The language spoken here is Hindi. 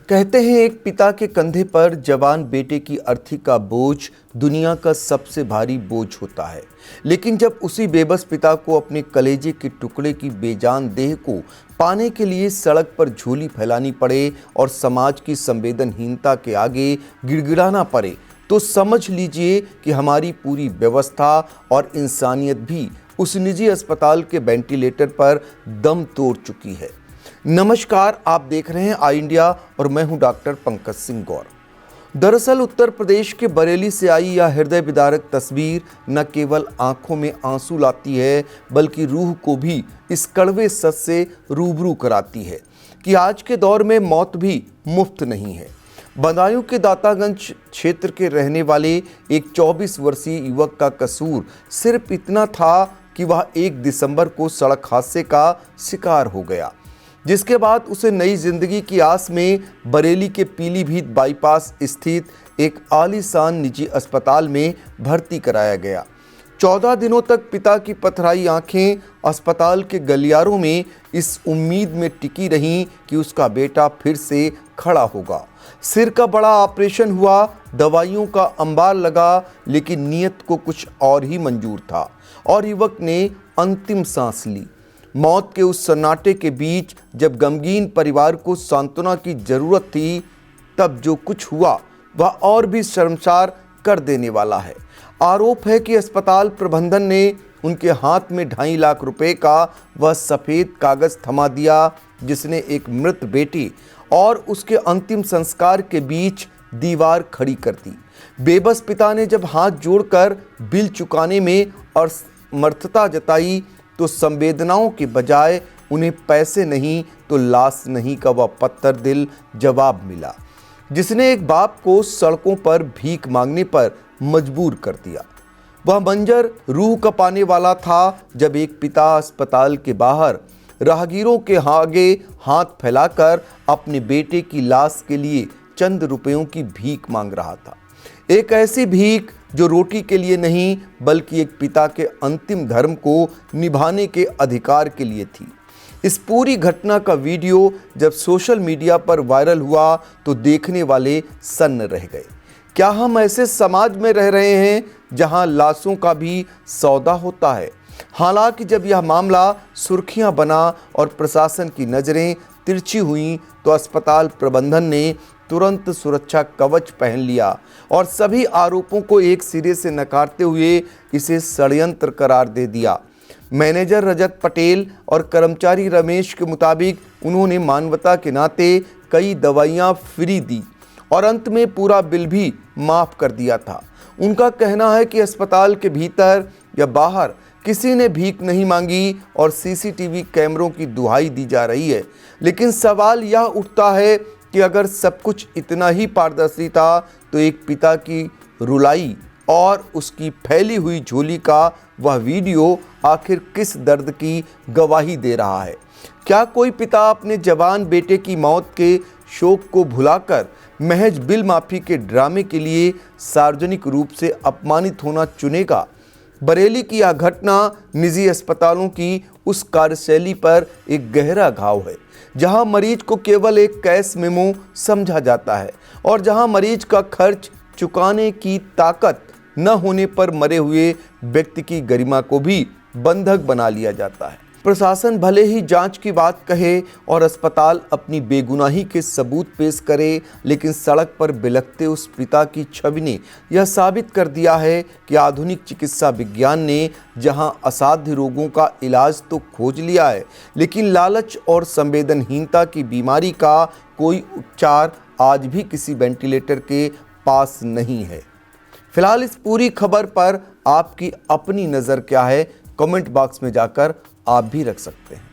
कहते हैं एक पिता के कंधे पर जवान बेटे की अर्थी का बोझ दुनिया का सबसे भारी बोझ होता है। लेकिन जब उसी बेबस पिता को अपने कलेजे के टुकड़े की बेजान देह को पाने के लिए सड़क पर झोली फैलानी पड़े और समाज की संवेदनहीनता के आगे गिड़गिड़ाना पड़े, तो समझ लीजिए कि हमारी पूरी व्यवस्था और इंसानियत भी उस निजी अस्पताल के वेंटिलेटर पर दम तोड़ चुकी है। नमस्कार, आप देख रहे हैं आई इंडिया और मैं हूं डॉक्टर पंकज सिंह गौर। दरअसल उत्तर प्रदेश के बरेली से आई यह हृदय विदारक तस्वीर न केवल आंखों में आंसू लाती है, बल्कि रूह को भी इस कड़वे सच से रूबरू कराती है कि आज के दौर में मौत भी मुफ्त नहीं है। बदायूं के दातागंज क्षेत्र के रहने वाले एक 24 वर्षीय युवक का कसूर सिर्फ इतना था कि वह 1 दिसंबर को सड़क हादसे का शिकार हो गया, जिसके बाद उसे नई जिंदगी की आस में बरेली के पीलीभीत बाईपास स्थित एक आलीशान निजी अस्पताल में भर्ती कराया गया। 14 दिनों तक पिता की पथराई आंखें अस्पताल के गलियारों में इस उम्मीद में टिकी रहीं कि उसका बेटा फिर से खड़ा होगा। सिर का बड़ा ऑपरेशन हुआ, दवाइयों का अंबार लगा, लेकिन नीयत को कुछ और ही मंजूर था और युवक ने अंतिम सांस ली। मौत के उस सन्नाटे के बीच जब गमगीन परिवार को सांत्वना की जरूरत थी, तब जो कुछ हुआ वह और भी शर्मसार कर देने वाला है। आरोप है कि अस्पताल प्रबंधन ने उनके हाथ में 2.5 लाख रुपए का वह सफ़ेद कागज थमा दिया, जिसने एक मृत बेटी और उसके अंतिम संस्कार के बीच दीवार खड़ी कर दी। बेबस पिता ने जब हाथ जोड़कर बिल चुकाने में असमर्थता जताई, तो संवेदनाओं के बजाय उन्हें पैसे नहीं तो लाश नहीं का वह पत्थर दिल जवाब मिला, जिसने एक बाप को सड़कों पर भीख मांगने पर मजबूर कर दिया। वह मंजर रूह कपाने वाला था जब एक पिता अस्पताल के बाहर राहगीरों के आगे हाथ फैलाकर अपने बेटे की लाश के लिए चंद रुपयों की भीख मांग रहा था। एक ऐसी भीख जो रोटी के लिए नहीं, बल्कि एक पिता के अंतिम धर्म को निभाने के अधिकार के लिए थी। इस पूरी घटना का वीडियो जब सोशल मीडिया पर वायरल हुआ तो देखने वाले सन्न रह गए। क्या हम ऐसे समाज में रह रहे हैं जहां लाशों का भी सौदा होता है? हालांकि जब यह मामला सुर्खियां बना और प्रशासन की नज़रें तिरछी हुईं, तो अस्पताल प्रबंधन ने तुरंत सुरक्षा कवच पहन लिया और सभी आरोपों को एक सिरे से नकारते हुए इसे षड्यंत्र करार दे दिया। मैनेजर रजत पटेल और कर्मचारी रमेश के मुताबिक उन्होंने मानवता के नाते कई दवाइयां फ्री दी और अंत में पूरा बिल भी माफ़ कर दिया था। उनका कहना है कि अस्पताल के भीतर या बाहर किसी ने भीख नहीं मांगी और सीसीटीवी कैमरों की दुहाई दी जा रही है। लेकिन सवाल यह उठता है कि अगर सब कुछ इतना ही पारदर्शी था, तो एक पिता की रुलाई और उसकी फैली हुई झोली का वह वीडियो आखिर किस दर्द की गवाही दे रहा है? क्या कोई पिता अपने जवान बेटे की मौत के शोक को भुलाकर महज बिल माफ़ी के ड्रामे के लिए सार्वजनिक रूप से अपमानित होना चुनेगा? बरेली की यह घटना निजी अस्पतालों की उस कार्यशैली पर एक गहरा घाव है, जहां मरीज को केवल एक कैश मेमो समझा जाता है और जहां मरीज का खर्च चुकाने की ताकत न होने पर मरे हुए व्यक्ति की गरिमा को भी बंधक बना लिया जाता है। प्रशासन भले ही जांच की बात कहे और अस्पताल अपनी बेगुनाही के सबूत पेश करे, लेकिन सड़क पर बिलखते उस पिता की छवि ने यह साबित कर दिया है कि आधुनिक चिकित्सा विज्ञान ने जहां असाध्य रोगों का इलाज तो खोज लिया है, लेकिन लालच और संवेदनहीनता की बीमारी का कोई उपचार आज भी किसी वेंटिलेटर के पास नहीं है। फिलहाल इस पूरी खबर पर आपकी अपनी नज़र क्या है? कमेंट बॉक्स में जाकर आप भी रख सकते हैं।